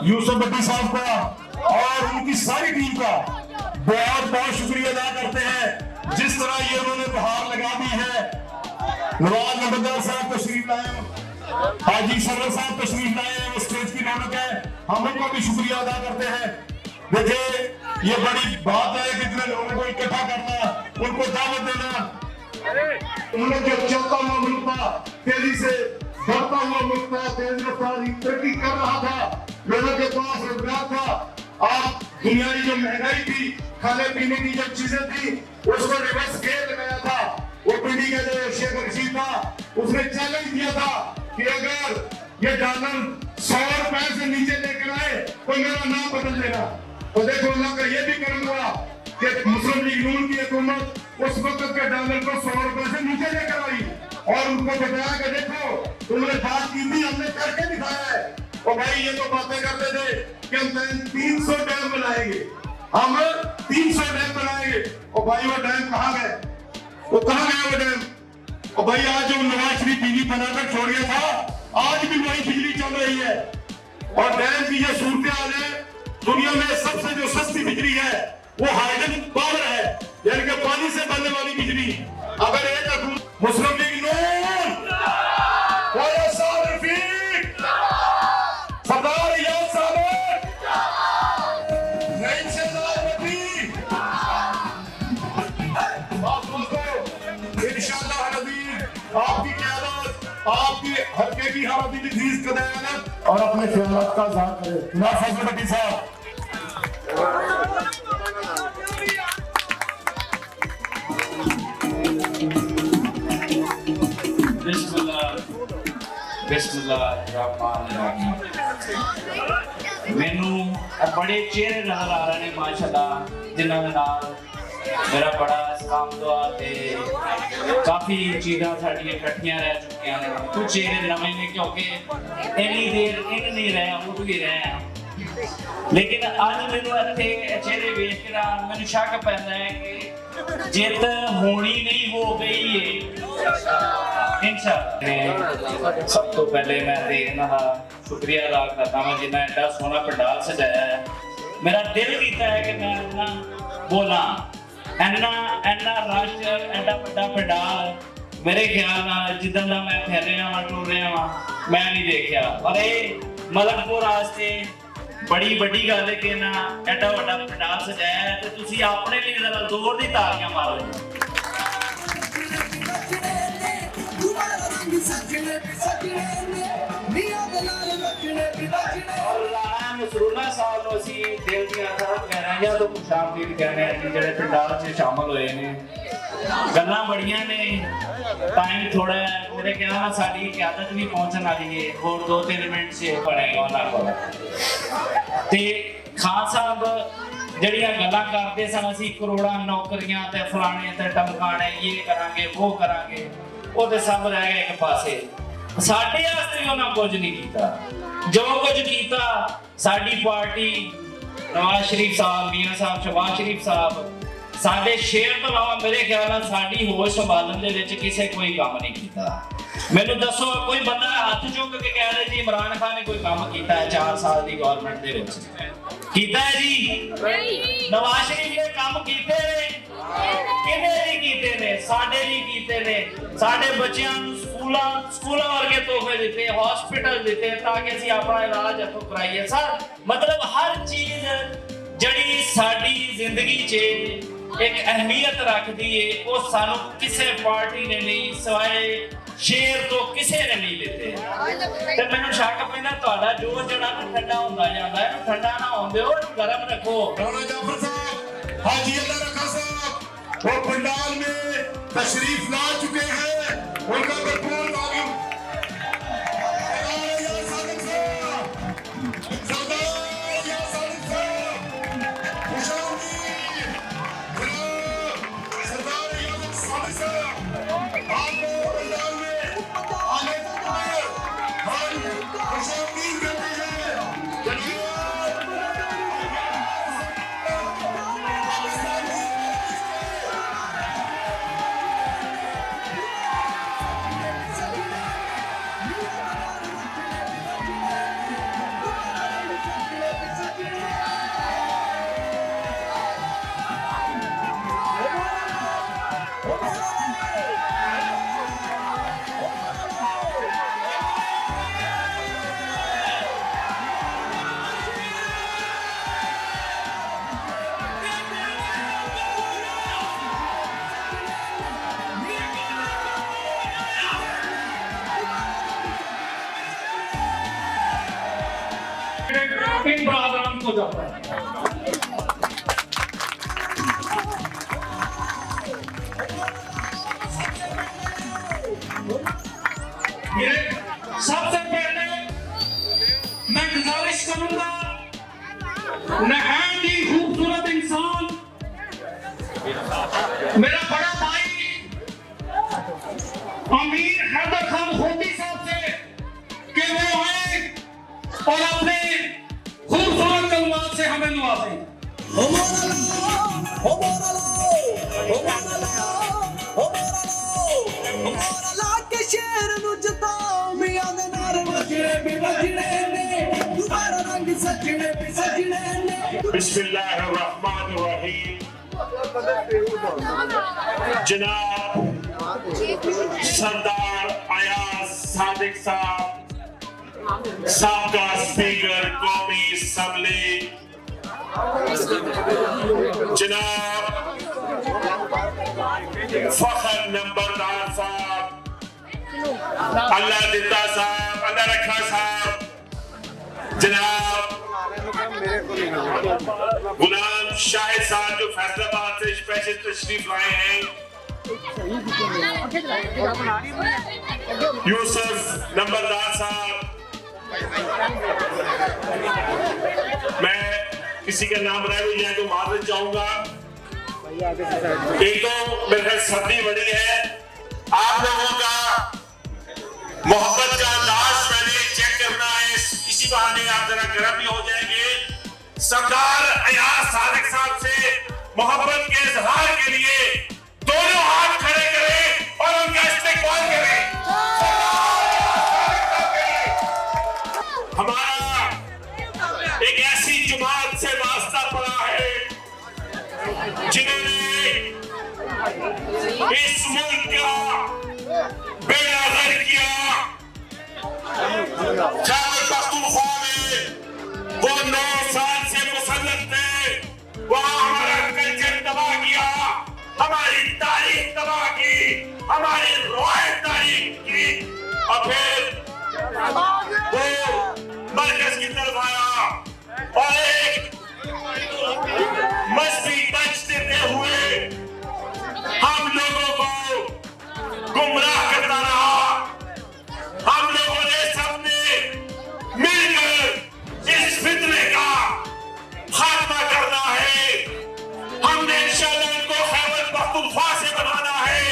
यूसुफ भट्टी साहब का और उनकी सारी टीम का बहुत बहुत शुक्रिया अदा करते हैं। जिस तरह ये उन्होंने बहार लगा दी है। नवाज नंबरदार साहब तशरीफ लाए, हाजी सरदार साहब तशरीफ लाए, वो स्टेज की रौनक है, हम उनका भी शुक्रिया अदा करते हैं। देखिए ये बड़ी बात है कि इतने लोगों को इकट्ठा करना, उनको दावत देना। उन्होंने जो चलता हुआ मुल्क था, तेजी से बढ़ता हुआ मुल्क था, तेज रफ्तारी तरक्की कर रहा था, लोगों के पास रोजगार था। आप दुनिया की जो महंगाई थी, खाने पीने की जो चीजें थी, उसको रिवर्स गेयर लगाया था। वो पीढ़ी का जो शेख रशीद था, उसने चैलेंज दिया था कि अगर ये डॉलर 100 रुपए से नीचे लेकर आए तो मेरा नाम बदल देना। तो देखो अल्लाह का ये भी करम हुआ कि मुस्लिम लीग नून की हुकूमत उस वक्त के डॉलर को 100 रुपए से नीचे लेकर आई और उनको बताया कि देखो तुमने बात की थी, हमने करके दिखाया है। और भाई ये तो बातें करते थे कि हम 300 डैम बनाएंगे, हम 300 डैम बनाएंगे। और भाई वो डैम कहाँ गए? वो कहाँ गया वो डैम? और भाई आज जो नवाज शरीफ बिजली बनाकर छोड़ गया था, आज भी वही बिजली चल रही है। और डैम की जो सूरत हाल है, दुनिया में सबसे जो सस्ती बिजली है वो हाइड्रो पावर है, यानी कि पानी से बनने वाली बिजली। अगर एक मुस्लिम लीग नून, सरदार अय्याज सादिक, इंशाअल्लाह आपकी क़यादत, आपकी हल्के की हर दिल अजीज कदम और अपने ख्यालात का इज़हार करें। फजल भट्टी साहब मैनू बड़े चेहरे नजर आ रहे हैं माशाअल्लाह, जिन्हां दे नाल मेरा बड़ा सलाम दुआ ते काफ़ी चीज़ां साड़ियां इकट्ठियां रह चुकियां ने। कुछ चेहरे नवे ने क्योंकि इन्नी देर इन नहीं रहे, उठ भी रहे हैं। लेकिन अज मैनू इत्थे चेहरे वेख के मैनू शक पैदा है कि जित होनी नहीं हो गई है इंशाअल्लाह। सब तो पहले मैं इन्हां दा शुक्रिया अदा करता हूं जिन्हें एडा सोहना पंडाल सजाया है। मेरा दिल कीता है कि मैं ना बोला एना रश एडा बड़ा पंडाल मेरे ख्याल नाल जिद्दां दा मैं फिर रहा वां टुर रहा वां मैं नहीं देखा। और ये मलकपुर वास्ते बड़ी बड़ी गल है कि ना एडा बड़ा पंडाल सजाया है, तो तुसी अपने लिए जरा जोर दी तालियां मारो। नसरुल्ला साहब नूं असीं दिल दीआं तरफ गहराइयां तो खुशामदीद कहने हैं कि जिहड़े पंडाल 'च शामिल होए ने। गल्लां बड़ियां ने, टाइम थोड़ा है, मेरे ख्याल नाल साडी क़यादत भी पहुंचण वाली है, होर 2-3 मिनट से पड़ेगा उन्हां कोल। ते खान साहब जड़ियां गल्लां करदे सन असीं करोड़ां नौकरियां ते फलाने ते टमकाने, ये करांगे वो करांगे, वो ते सब रह गए एक पासे। साडे वास्ते भी उन्हां कुछ नहीं कीता। जो कुछ कीता साडी पार्टी नवाज शरीफ साहब, मियां साहब, शहबाज शरीफ साहब, साडे शेर तो इलावा मेरे ख्याल नाल साडी होश संभालण दे विच किसे कोई काम नहीं कीता। मैनू दसो कोई बंदा हाथ चुक के कह रहे जी इमरान खान ने कोई काम कीता है 4 साल की गवर्नमेंट दे विच? कीता है जी? नवाज शरीफ ने काम कीते ने, किने नहीं कीते ने? साडे नहीं कीते ने। साडे बच्चियां नूं स्कूलां वर्गे तोहफे दिते, हॉस्पिटल दिते ताकि असीं अपना इलाज इत्थों कराइए। सर मतलब हर चीज जड़ी साडी जिंदगी च एक अहमियत रखती है, वो सानू किसी पार्टी ने नहीं सिवाय शेर तो किसी ने नहीं लेते। ते मैनू शक पैंदा तुहाडा जोश जड़ा ना ठंडा हुंदा जांदा है, ठंडा ना होण दिओ, गरम रखो। राणा जाफर साहब, हाजी अल्लाह रखा साहब वो पंडाल में तशरीफ ला चुके हैं, उनका भरपूर तारीफ। सरदार अय्याज सादिक साहब, सरदार अय्याज सादिक साहब, आपको पंडाल में आने पर हम खुशामदीद करते हैं। इन बरादरान को जाता है। सबसे पहले मैं गुजारिश करूंगा, नहायत ही खूबसूरत इंसान मेरा बड़ा भाई अमीर हैदर खान होती साहब से कि वो आए और अपने खूबसूरत कलमात से हमें नवाजें। बिस्मिल्लाहिर्रहमानिर्रहीम। जनाब सरदार अयाज सादिक साहब, साबका स्पीकर कौमी असम्बली, जनाब फखर नंबरदार साहब, अल्लाह दिता साहब, अल्लाह रखा साहब, जनाब गुलाम शाहिद साहब जो फैसलाबाद से स्पेशल तशरीफ लाए हैं, यूसुफ नंबरदार साहब, मैं किसी का नाम रह जाए तो माफी चाहूंगा। एक तो मेरे सर्दी बड़ी है, आप लोगों का मोहब्बत का अंदाज मैंने चेक करना है, इसी बहाने आप जरा गर्म भी हो जाएंगे। सरदार अयाज सादिक साहब से मोहब्बत के इजहार के लिए दोनों हाथ खड़े करें और उनका इस्तेमाल करें। हमारा एक ऐसी जमात से वास्ता पड़ा है जिन्होंने इस मुल्क का बेड़ा गर्क किया। खैबर पख्तूनख्वा में वो 9 साल से मुसल्लत थे, वहां हमारा कल्चर तबाह किया, हमारी तारीख तबाह की, हमारी रवायत तारीख की, और फिर वो मरकज की तरफ आया और एक मजहबी टच देते हुए हम लोगों को गुमराह करता रहा। हम लोगों ने सबने मिलकर इस फितने का खात्मा करना है। हमने इंशाअल्लाह इनको खैबर पख्तूनख्वा से बनाना है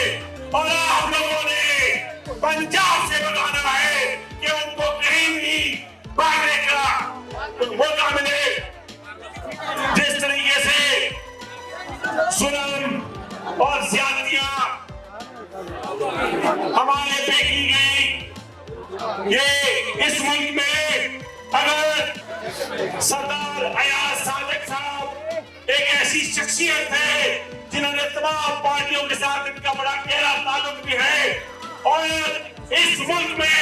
और आप लोगों ने पंजाब से बनाना है कि उनको कहीं भी भागने का मौका मिले। जिस तरीके से जुल्म और ज्यादतियां हमारे पे की गई, ये इस मुल्क में अगर सरदार अयाज सादिक साहब एक ऐसी शख्सियत है जिन्होंने तमाम पार्टियों के साथ इनका बड़ा गहरा ताल्लुक भी है, और इस मुल्क में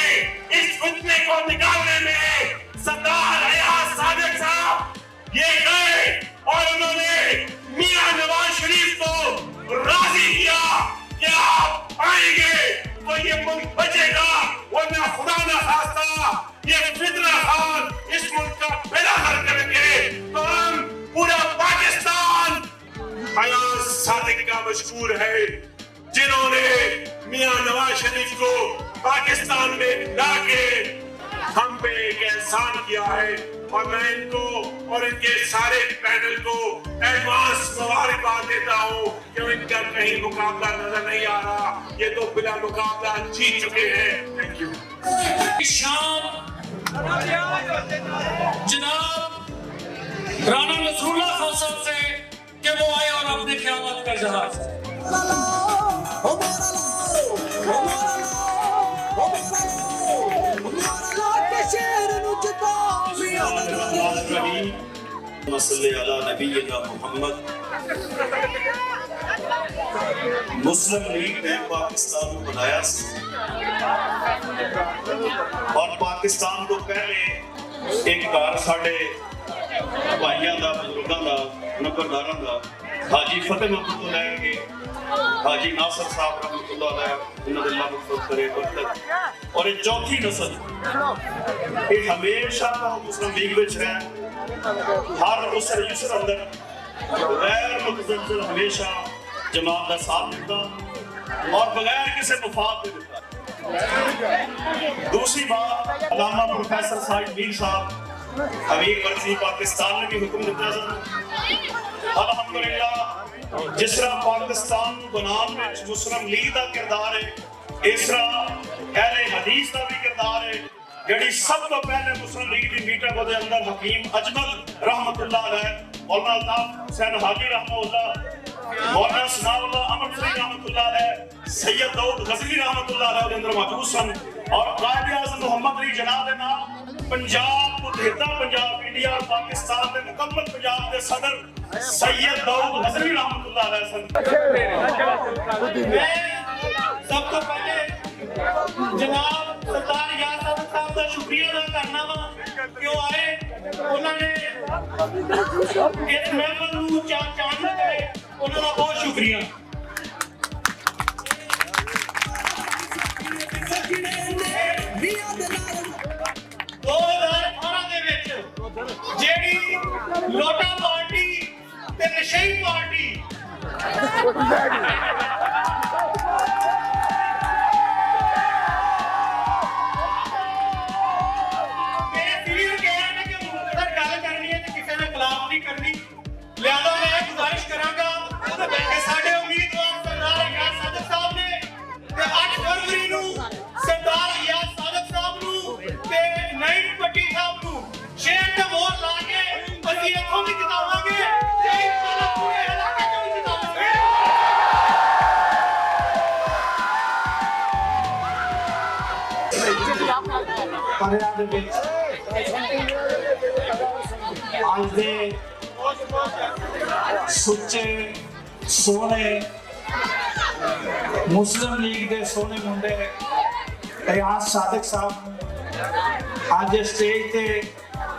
इस फितने को निकालने में सरदार अयाज सादिक साहब ये गए और उन्होंने मियां नवाज शरीफ को राजी किया कि आप आएंगे तो ये मुल्क बचेगा, वरना खुदा ना खास्ता ये फितना खान इस मुल्क का बेड़ा गर्क करेंगे। तो हम पूरा पाकिस्तान अयाज सादिक का मशहूर है जिन्होंने मियां नवाज शरीफ को पाकिस्तान में लाके हम पे एक एहसान किया है, और मैं इनको और इनके सारे पैनल को एडवांस मुबारकबाद देता हूँ कि इनका कहीं मुकाबला नजर नहीं आ रहा, ये तो बिला मुकाबला जीत चुके हैं। Thank you. शाम जनाब राना नसरुल्लाह खान साहब से कि वो आए और अपने ख्यालात का इजहार करें। मुस्लिम लीग ने पाकिस्तान को बनाया और पाकिस्तान को पहले एक घर साढ़े भाइयों का बुजुर्गों का नंबरदारों का हाजी फतेह महमूद को लैके हाजी नासर साहब रहमतुल्लाह अलैह अल्लाह मग़फ़िरत करे बरकत, और ये चौथी नस्ल ये हमेशा मुस्लिम लीग विच है हर उसर युसर अंदर गैर मुतज़लज़ल हमेशा जमात का साथ दिता और बगैर किसी मुफाद के दिता। दूसरी बात, अल्लामा प्रोफेसर साहिब मीर साहब हमीद मर्जी पाकिस्तान ने भी हुक्म दिता सन। अल्हम्दुलिल्लाह जिस तरह पाकिस्तान बनाने में मुस्लिम लीग का किरदार है, इस तरह अहले हदीस का भी किरदार है। जड़ी सब तो पहले मुस्लिम लीग की मीटिंग के अंदर हकीम अजमल रहमतुल्लाह अलैह, मौलाना अल्ताफ हुसैन हाजी रहमतुल्लाह, मौलाना सनाउल्लाह अमर फरीद रहमतुल्लाह अलैह, सैयद दाऊद गजनी रहमतुल्लाह अलैह के अंदर मौजूद सन और कायद आज़म मोहम्मद अली जनाब के नाम पंजाब मुतहदा पंजाब इंडिया और पाकिस्तान के मुकम्मल पंजाब के सदर सैयद दाऊद गजनी रहमतुल्लाह अलैह सन। सब तो पहले जनाब सरदार अयाज सादिक साहब का शुक्रिया अदा करना वा क्यों आए उन्होंने इस महफिल नूं चांद लगाए, उन्होंने बहुत शुक्रिया। 2018 ਦੇ ਵਿੱਚ ਜਿਹੜੀ ਲੋਟਾ ਪਾਰਟੀ ਤੇ ਨਸ਼ਈ ਪਾਰਟੀ लिहाजा मैं गुजारिश करांगा कि साडे उम्मीदवार सरदार अयाज सादिक साहब ने ते 8 फरवरी नूं सरदार अयाज सादिक साहब नूं ते नईम पट्टी साहब नूं शेर ते वोट ला के असीं इत्थों भी जितावांगे ते इंशाअल्लाह पूरे इलाके चों भी जितावांगे। परिया दे विच आज दे सुच्चे सोने मुस्लिम लीग के सोने मुंडे अयाज सादिक साहब आज स्टेज ते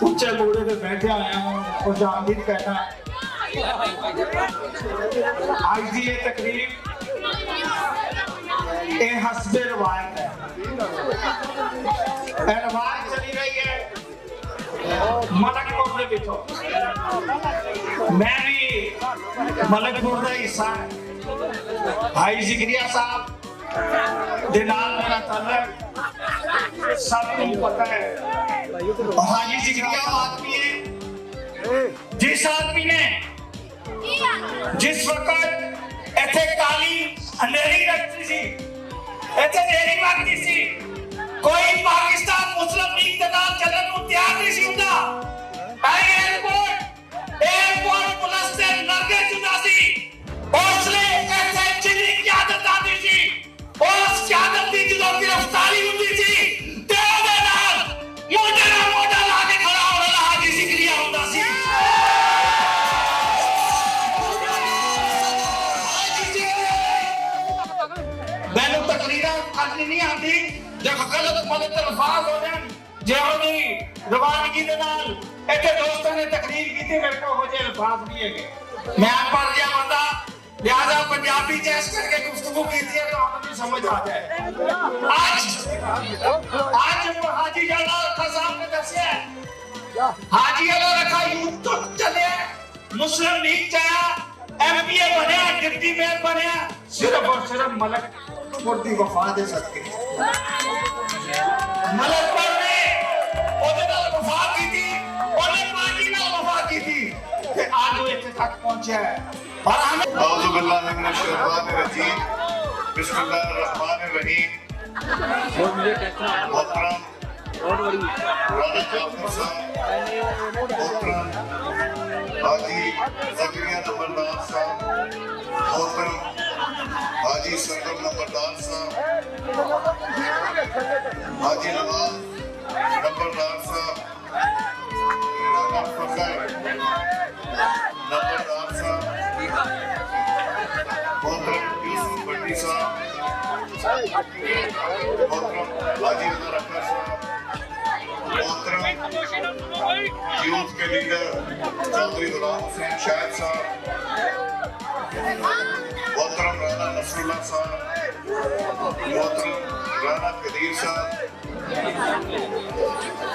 उच्चे बूढ़े पे बैठे आया हूँ और जामदीद कहना आज की ये तकरीब ये हस्बे रवायत है, रवायत चली रही है मलकपुर के पिछो। मैं भी मलकपुर का हिस्सा भाई जिगरिया साहब दे नाल मेरा ताल्लुक सबको पता है। हाजी जिगरिया आदमी है जिस आदमी ने जिस वक्त इत्थे काली अंधेरी रखती सी, इत्थे अंधेरी रखती सी, कोई पाकिस्तान मुस्लिम लीग के नाल चलन को तैयार नहीं सी हुंदा। एयरपोर्ट पुलिस से लड़के जुदा सी, उसने ऐसे चिली की आदत आती थी, उस की आदत थी जो गिरफ्तारी होती थी, तेरे नाल मोटा लाके खड़ा हो रहा हाजी जिगरिया होता सी। मैंने तकरीरा करनी नहीं आती जब गलत मलत अल्फाज हो जाए जेहोनी रवानगी दे नाल इत्थे दोस्तां ने तकरीर की थी, मेरे को हो जाए अल्फाज नहीं है मैं पढ़ गया बंदा, लिहाजा पंजाबी जैस करके गुफ्तगू की थी तो आपको समझ आ जाए। आज हाजी जाना रखा साहब ने दसिया हाजी वाला रखा यूथ तो चले मुस्लिम लीग चाया एमपीए बनया डिप्टी मेयर बनया सिर्फ और सिर्फ मलकपुर दी वफा दे सदके। मलकपुर ने ओदे नाल वफा की थी, ओने पार्टी नाल वफा की थी ते आज वो इत्थे तक पहुंचा है। और हमें औज़ु बिल्लाहि मिनश शैतानिर रजीम, बिस्मिल्लाहिर रहमानिर रहीम। मोहतरम राना जाफर साहब, मोहतरम हाजी ज़करिया नंबरदार साहब, मोहतरम हाजी सरदार नंबरदार साहब, हाजी नवाज नंबरदार साहब, राना फखर नंबरदार साहब, मोहतरम यूसुफ भट्टी साहब, मोहतरम हाजी रज़ा रखा साहब, मोहतरम यूथ के लीडर चौधरी गुलाम हुसैन शाहिद साहब, मोहतरम राना नसरुल्लाह साहब, मोहतरम राना कदीर साहब,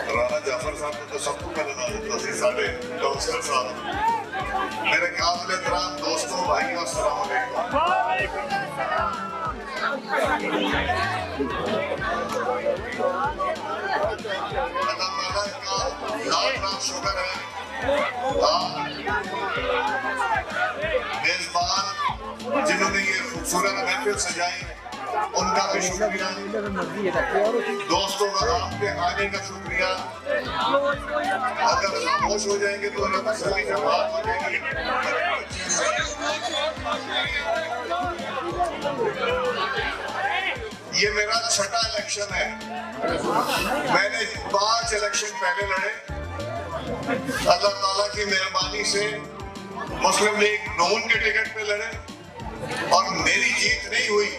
राना जाफर साहब साहब को तो सबको पहले दावत दी साढ़े काउंसलर साहब मेरे काबिल एहतराम दोस्तों भाइयों अस्सलाम वालेकुम। अल्लाह ताला का लाख लाख शुक्र है मेजबान जिन्होंने ये खूबसूरत महफिल सजाई उनका भी शुक्रिया, दोस्तों का आपके आने का शुक्रिया। अगर खामोश हो जाएंगे तो हमें तसल्ली से बात हो जाएगी। ये मेरा छठा इलेक्शन है। मैंने 5 इलेक्शन पहले लड़े। अल्लाह ताला की मेहरबानी से मुस्लिम लीग नून के टिकट पे लड़े और मेरी जीत नहीं हुई,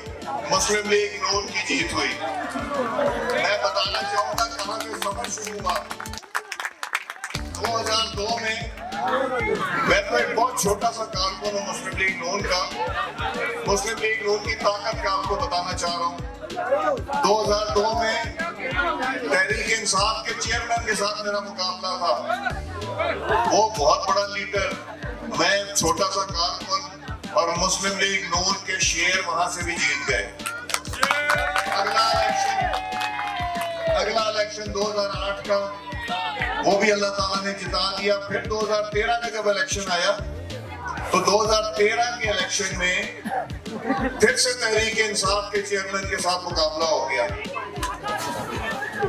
मुस्लिम लीग नून की जीत हुई। मैं बताना चाहूंगा कहां से सफर शुरू हुआ। 2002 में मैं तो एक बहुत छोटा सा कारकुन हूँ मुस्लिम लीग नून का। मुस्लिम लीग नून की ताकत का आपको बताना चाह रहा हूँ। 2002 में तहरीक इंसाफ के चेयरमैन के साथ मेरा मुकाबला था। वो बहुत बड़ा लीडर, मैं छोटा सा कारकुन, और मुस्लिम लीग नून के शेर वहां से भी जीत गए। अगला इलेक्शन 2008 का, वो भी अल्लाह ताला ने जिता दिया। फिर 2013 का जब इलेक्शन आया तो 2013 के इलेक्शन में फिर से तहरीक इंसाफ के चेयरमैन के साथ मुकाबला हो गया।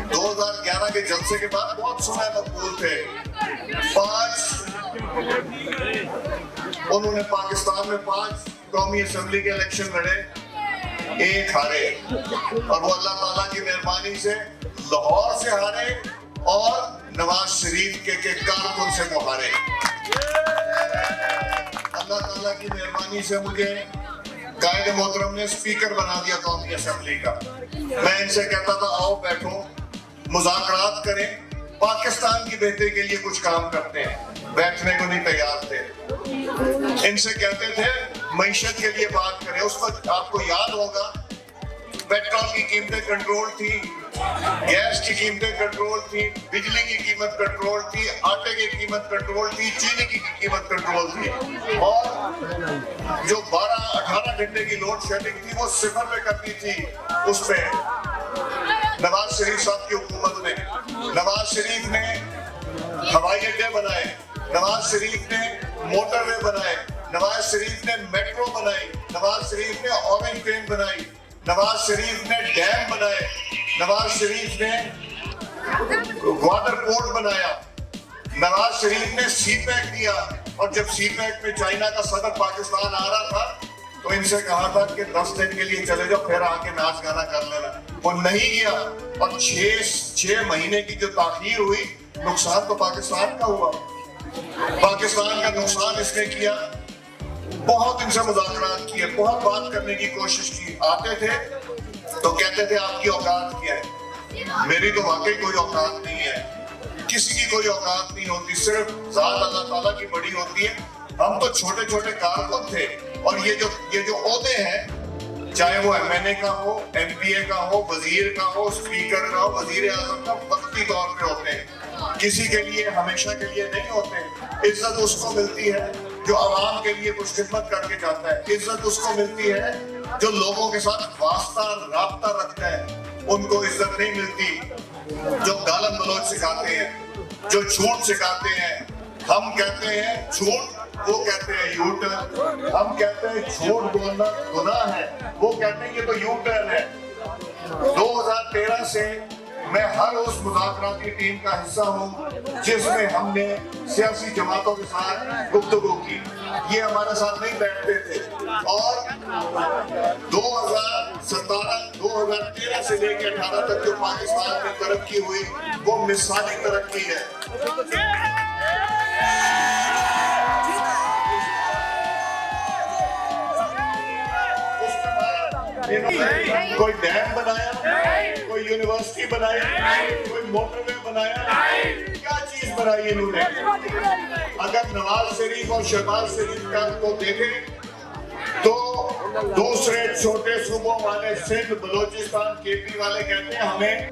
2011 के जलसे के बाद बहुत समय मकबूल थे। 5 उन्होंने पाकिस्तान में 5 कौमी असेंबली के इलेक्शन लड़े, 1 हारे, और वो अल्लाह ताला की मेहरबानी से लाहौर से हारे और नवाज शरीफ के कारकुन से वो हारे। अल्लाह ताला की मेहरबानी से मुझे कायदे मोहतरम ने स्पीकर बना दिया कौमी असेंबली का। मैं इनसे कहता था आओ बैठो, मुज़ाकरात करें, पाकिस्तान की बेहतरी के लिए कुछ काम करते हैं। बैठने को नहीं तैयार थे। इनसे कहते थे मईशत के लिए बात करें। उस वक्त आपको याद होगा पेट्रोल की कीमतें कंट्रोल थी, गैस की कीमतें कंट्रोल थी, बिजली की कीमत कंट्रोल थी, आटे की कीमत कंट्रोल थी, चीनी की कीमत कंट्रोल थी, और जो 12-18 घंटे की लोड शेडिंग थी वो 0 पे करनी थी। उस पे नवाज शरीफ साहब की हुकूमत ने, नवाज शरीफ ने हवाई अड्डे बनाए, नवाज शरीफ ने मोटरवे बनाए, नवाज शरीफ ने मेट्रो बनाई, नवाज शरीफ ने ऑरेंज ट्रेन बनाई, नवाज शरीफ ने डैम बनाए, नवाज शरीफ ने वाटर पोर्ट बनाया, नवाज शरीफ ने सीपैक दिया। और जब सीपैक में चाइना का सदर पाकिस्तान आ रहा था तो इनसे कहा था कि 10 दिन के लिए चले जाओ, फिर आके नाच गाना कर लेना। वो नहीं गया और 6 महीने की जो ताखीर हुई, नुकसान तो पाकिस्तान का हुआ। पाकिस्तान का नुकसान इसने किया। बहुत इनसे मुज़ाकरात किए, बहुत बात करने की कोशिश की। आते थे तो कहते थे आपकी औकात क्या है। मेरी तो वाकई कोई औकात नहीं है, किसी की कोई औकात नहीं होती, सिर्फ ज़ात अल्लाह ताला की बड़ी होती है। हम तो छोटे छोटे कारकुन थे, और ये जो ओहदे हैं, चाहे वो MNA का हो, MPA का हो, वजीर का हो, स्पीकर का हो, वजीर आजम का, वक्ती तौर पे होते हैं, किसी के लिए हमेशा के लिए नहीं होते। इज्जत उसको मिलती है जो आवाम के लिए कुछ खिदमत करके जाता है। इज्जत उसको मिलती है जो लोगों के साथ वास्ता राब्ता रखता है। उनको इज्जत नहीं मिलती जो गालन गलौज सिखाते हैं, जो झूठ सिखाते हैं। हम कहते हैं झूठ, वो कहते हैं यू टर्न। हम कहते हैं झूठ बोलना गुनाह है, वो कहते हैं ये तो यू टर्न है। 2013 से मैं हर उस मुज़ाकराती टीम का हिस्सा हूँ जिसमें हमने सियासी जमातों के साथ गुफ्तगू की। ये हमारे साथ नहीं बैठते थे, और 2013 से लेकर 18 तक जो पाकिस्तान में तरक्की हुई वो मिसाली तरक्की है। कोई डैम बनाया, कोई यूनिवर्सिटी बनाई, कोई मोटरवे बनाया, क्या चीज बनाई इन्होंने। अगर नवाज शरीफ और शहबाज शरीफ का को देखें तो दूसरे छोटे सूबों वाले, सिंध, बलोचिस्तान, KP वाले कहते हैं हमें